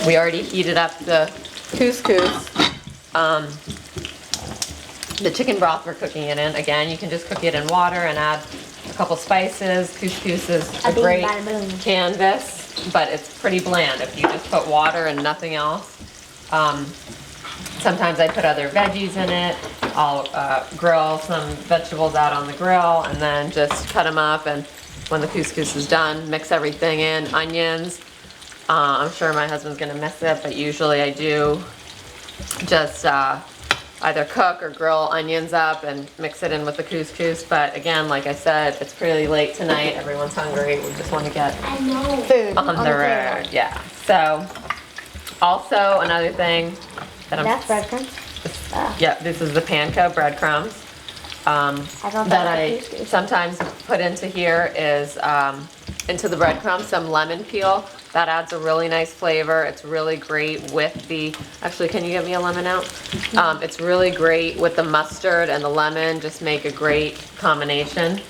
We already heated up the couscous. The chicken broth we're cooking it in. Again, you can just cook it in water and add a couple spices. Couscous is a great canvas, but it's pretty bland if you just put water and nothing else. Sometimes I put other veggies in it. I'll grill some vegetables out on the grill and then just cut them up, and when the couscous is done, mix everything in. Onions. I'm sure my husband's gonna miss it, but usually I do just either cook or grill onions up and mix it in with the couscous. But again, like I said, it's pretty late tonight. Everyone's hungry. We just want to get food on the road. Yeah. So also another thing that That's breadcrumbs. Yeah, this is the panko breadcrumbs that I sometimes put into here is into the breadcrumbs some lemon peel. That adds a really nice flavor. It's really great with the, actually, can you get me a lemon out? It's really great with the mustard and the lemon, just make a great combination.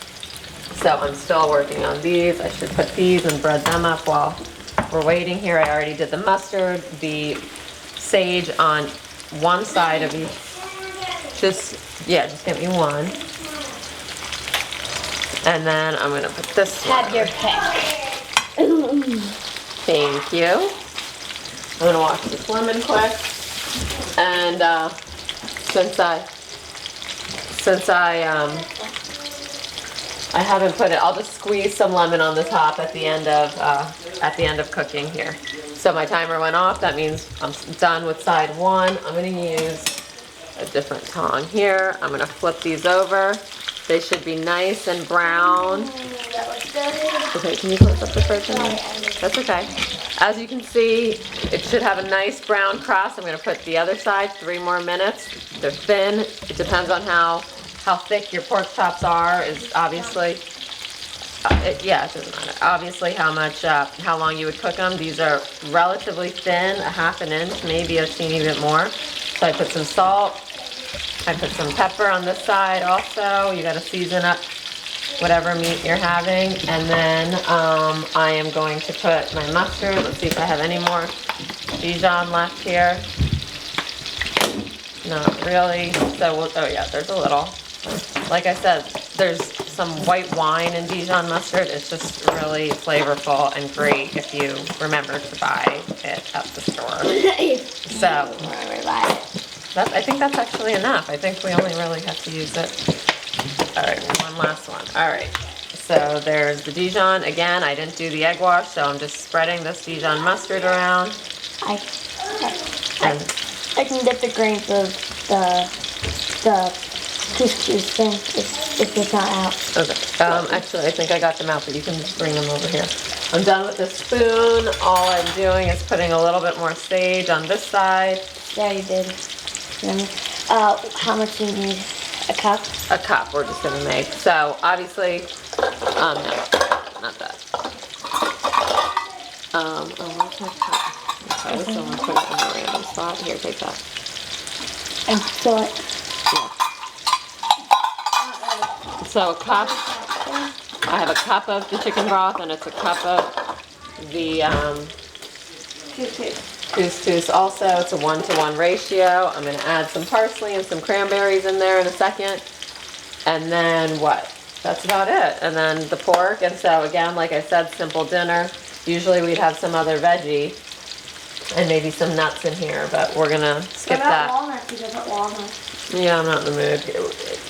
So I'm still working on these. I should put these and bread them up while we're waiting here. I already did the mustard, the sage on one side of each. Just get me one. And then I'm gonna put this one. Have your pick. Thank you. I'm gonna wash this lemon quick. And since I haven't put it, I'll just squeeze some lemon on the top at the end of cooking here. So my timer went off. That means I'm done with side one. I'm gonna use a different tong here. I'm gonna flip these over. They should be nice and brown. That looks good. Okay, can you close up the fridge? That's okay. As you can see, it should have a nice brown crust. I'm gonna put the other side 3 more minutes. They're thin. It depends on how thick your pork chops are, is obviously, yeah, it doesn't matter. Obviously how long you would cook them. These are relatively thin, a half an inch, maybe a teeny bit more. So I put some salt. I put some pepper on this side also. You gotta season up whatever meat you're having. And then I am going to put my mustard. Let's see if I have any more Dijon left here. Not really. So oh yeah, there's a little. Like I said, there's some white wine in Dijon mustard. It's just really flavorful and great if you remember to buy it at the store. So I think that's actually enough. I think we only really have to use it. All right, one last one. All right, so there's the Dijon. Again, I didn't do the egg wash, so I'm just spreading this Dijon mustard around. I can get the grains of the couscous thing if it's not out. Okay. Actually, I think I got them out, but you can just bring them over here. I'm done with the spoon. All I'm doing is putting a little bit more sage on this side. Yeah, you did. How much do you need? A cup? A cup we're just gonna make. So obviously, no, not that. Oh, where's my cup? Okay, so I'm gonna put it in a random spot. Here, take that. And fill it. Yeah. So a cup, I have a cup of the chicken broth and it's a cup of the couscous also. It's a 1-to-1 ratio. I'm going to add some parsley and some cranberries in there in a second. And then what? That's about it. And then the pork. And so again, like I said, simple dinner. Usually we'd have some other veggie and maybe some nuts in here, but we're going to skip that. Walnuts? You can put walnuts. Yeah, I'm not in the mood.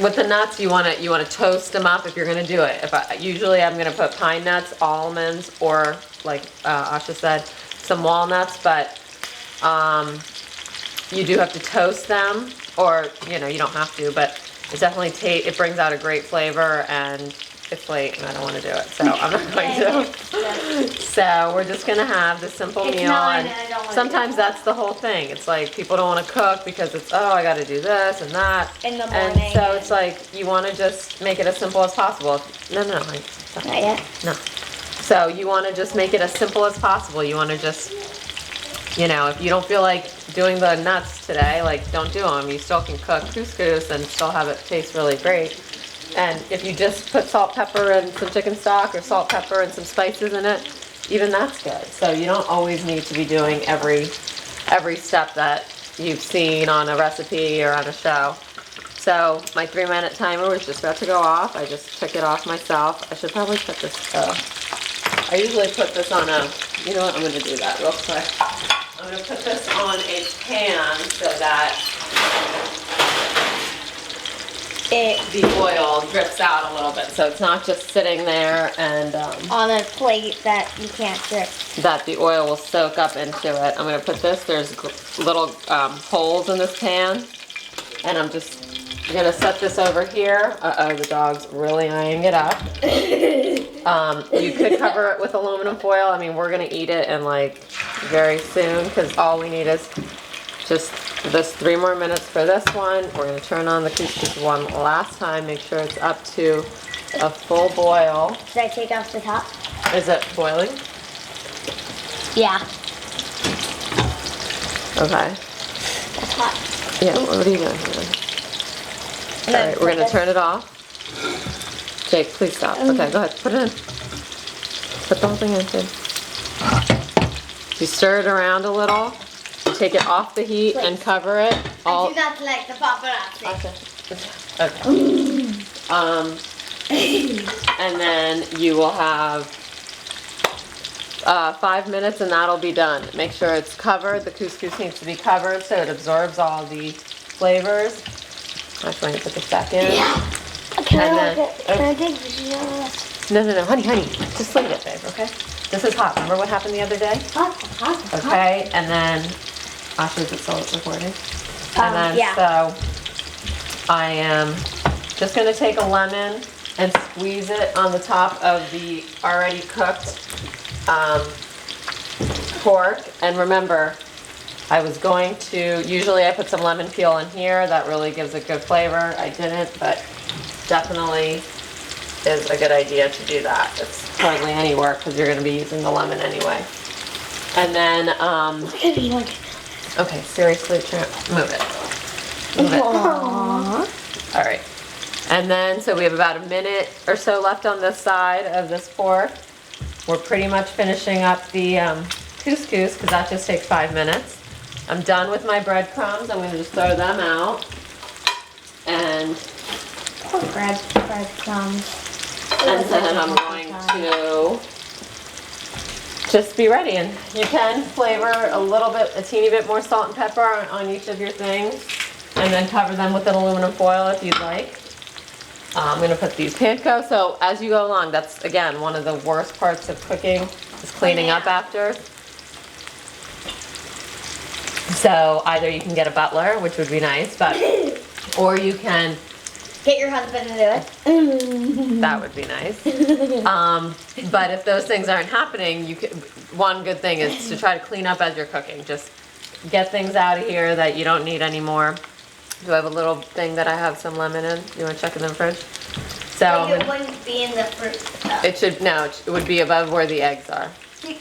With the nuts, you want to toast them up if you're going to do it. Usually I'm going to put pine nuts, almonds, or like Asha said, some walnuts, but you do have to toast them, or you don't have to, but it definitely it brings out a great flavor, and it's late and I don't want to do it, so I'm not going to. So we're just gonna have the simple meal, and sometimes that's the whole thing. It's like people don't want to cook because it's, oh, I got to do this and that, in the morning, and so it's like you want to just make it as simple as possible. No, not yet. No. So you want to just make it as simple as possible. You want to just, if you don't feel like doing the nuts today, like don't do them. You still can cook couscous and still have it taste really great. And if you just put salt, pepper, and some chicken stock, or salt, pepper, and some spices in it, even that's good. So you don't always need to be doing every step that you've seen on a recipe or on a show. So my 3-minute timer was just about to go off. I just took it off myself. I should probably put this, I usually put this on a, you know what, I'm gonna do that real quick. I'm gonna put this on a pan so that the oil drips out a little bit. So it's not just sitting there and on a plate that you can't drip. that the oil will soak up into it. I'm gonna put this, there's little holes in this pan, and I'm just gonna set this over here. Uh-oh, the dog's really eyeing it up. You could cover it with aluminum foil. I mean, we're gonna eat it in like very soon, because all we need is just this 3 more minutes for this one. We're gonna turn on the couscous one last time, make sure it's up to a full boil. Should I take off the top? Is it boiling? Yeah. Okay. That's hot. Yeah, what are you doing? All right, we're gonna turn it off. Jake, please stop. Okay, go ahead, put it in. Put the whole thing in, too. You stir it around a little, take it off the heat and cover it. I do not like the paparazzi. Okay. And then you will have 5 minutes and that'll be done. Make sure it's covered. The couscous needs to be covered so it absorbs all the flavors. Actually, I'm gonna put this back in. Yeah. Can And I then- look at, can I take this? No, honey, just leave it, babe, okay? This is hot. Remember what happened the other day? Hot. Okay, and then, actually, is it still recording? And then, yeah. so, I am just gonna take a lemon and squeeze it on the top of the already cooked pork. And remember, I was going to, usually I put some lemon peel in here, that really gives a good flavor. I didn't, but definitely is a good idea to do that. It's hardly any work because you're gonna be using the lemon anyway. And then, okay, seriously, Tramp, move it. Move it. Aww. All right. And then, so we have about a minute or so left on this side of this pork. We're pretty much finishing up the couscous because that just takes 5 minutes. I'm done with my breadcrumbs. I'm gonna just throw them out. And Poor breadcrumbs. And then I'm going to just be ready, and you can flavor a teeny bit more salt and pepper on each of your things, and then cover them with an aluminum foil if you'd like. I'm gonna put these panko, so as you go along, that's again one of the worst parts of cooking, is cleaning up after. So either you can get a butler, which would be nice, but, or you can get your husband to do it. That would be nice. But if those things aren't happening, one good thing is to try to clean up as you're cooking. Just get things out of here that you don't need anymore. Do I have a little thing that I have some lemon in? You want to check in the fridge? So Like it wouldn't be in the fruit stuff. it should, no, it would be above where the eggs are. Wait.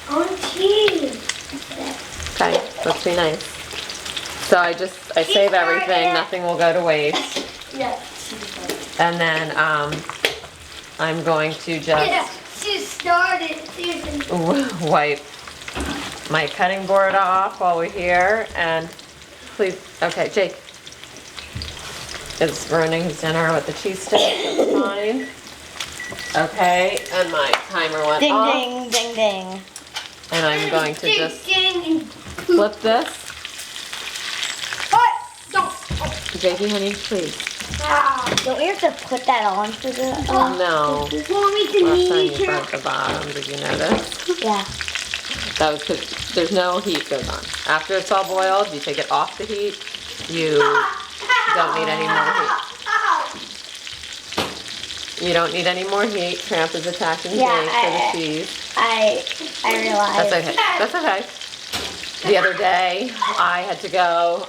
On cheese. Okay, let's be nice. So I save everything, nothing will go to waste. Yeah. And then I'm going to just She started. wipe my cutting board off while we're here, and please, okay, Jake is ruining his dinner with the cheese stick, that's fine. Okay, and my timer went Ding, off. ding, ding, ding. And I'm going to just flip this. Jakey, honey, please. Don't we have to put that on for the... No. You want me to Last time knead you her? burnt the bottom, did you notice? Yeah. That was because there's no heat goes on. After it's all boiled, you take it off the heat. You don't need any more heat. You don't need any more heat. Tramp is attacking Jake for the cheese. I realize. That's okay. That's okay. The other day, I had to go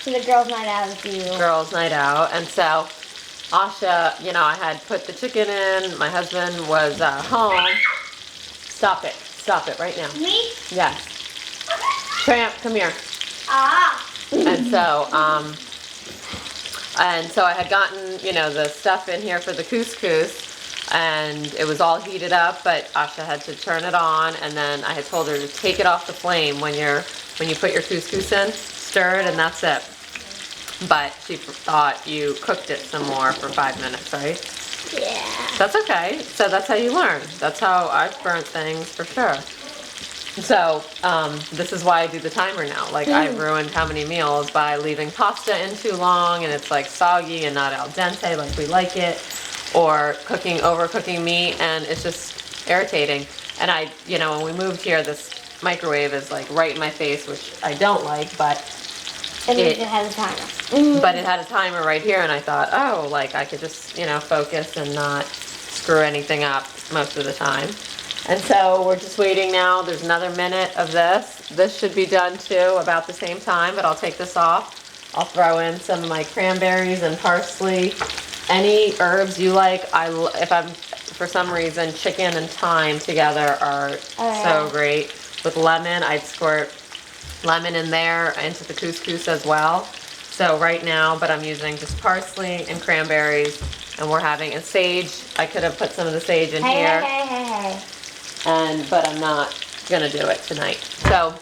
To the girls' night out with you. girls' night out, and so Asha, I had put the chicken in. My husband was home. Stop it right now. Me? Yes. Tramp, come here. And so I had gotten, the stuff in here for the couscous, and it was all heated up, but Asha had to turn it on, and then I had told her to take it off the flame when you put your couscous in, stir it, and that's it. But she thought you cooked it some more for 5 minutes, right? Yeah. That's okay. So that's how you learn. That's how I've burnt things for sure. So this is why I do the timer now. Like I've ruined how many meals by leaving pasta in too long and it's like soggy and not al dente like we like it, or overcooking meat, and it's just irritating. And when we moved here, this microwave is like right in my face, which I don't like, but It has a timer. but it had a timer right here, and I thought, oh, like I could just, focus and not screw anything up most of the time. And so we're just waiting now. There's another minute of this. This should be done too, about the same time, but I'll take this off. I'll throw in some of my cranberries and parsley. Any herbs you like. If I'm, for some reason, chicken and thyme together are so great. With lemon, I'd squirt lemon in there into the couscous as well. So right now, but I'm using just parsley and cranberries, and and sage. I could have put some of the sage in here. Hey. But I'm not gonna do it tonight. So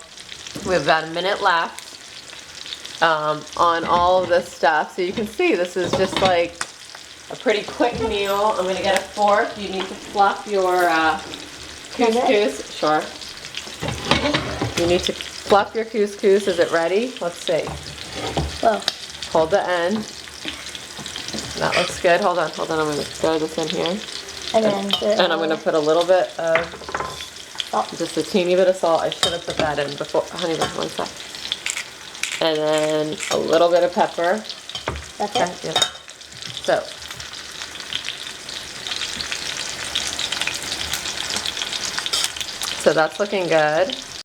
we have about a minute left on all of this stuff. So you can see this is just like a pretty quick meal. I'm gonna get a fork. You need to fluff your couscous. Sure. You need to fluff your couscous. Is it ready? Let's see. Well, Hold the end. That looks good. Hold on. I'm gonna throw this in here. And I'm gonna put a little bit of just a teeny bit of salt. I should have put that in before. Honey, wait 1 sec. And then a little bit of pepper. That's it? Yeah. So that's looking good.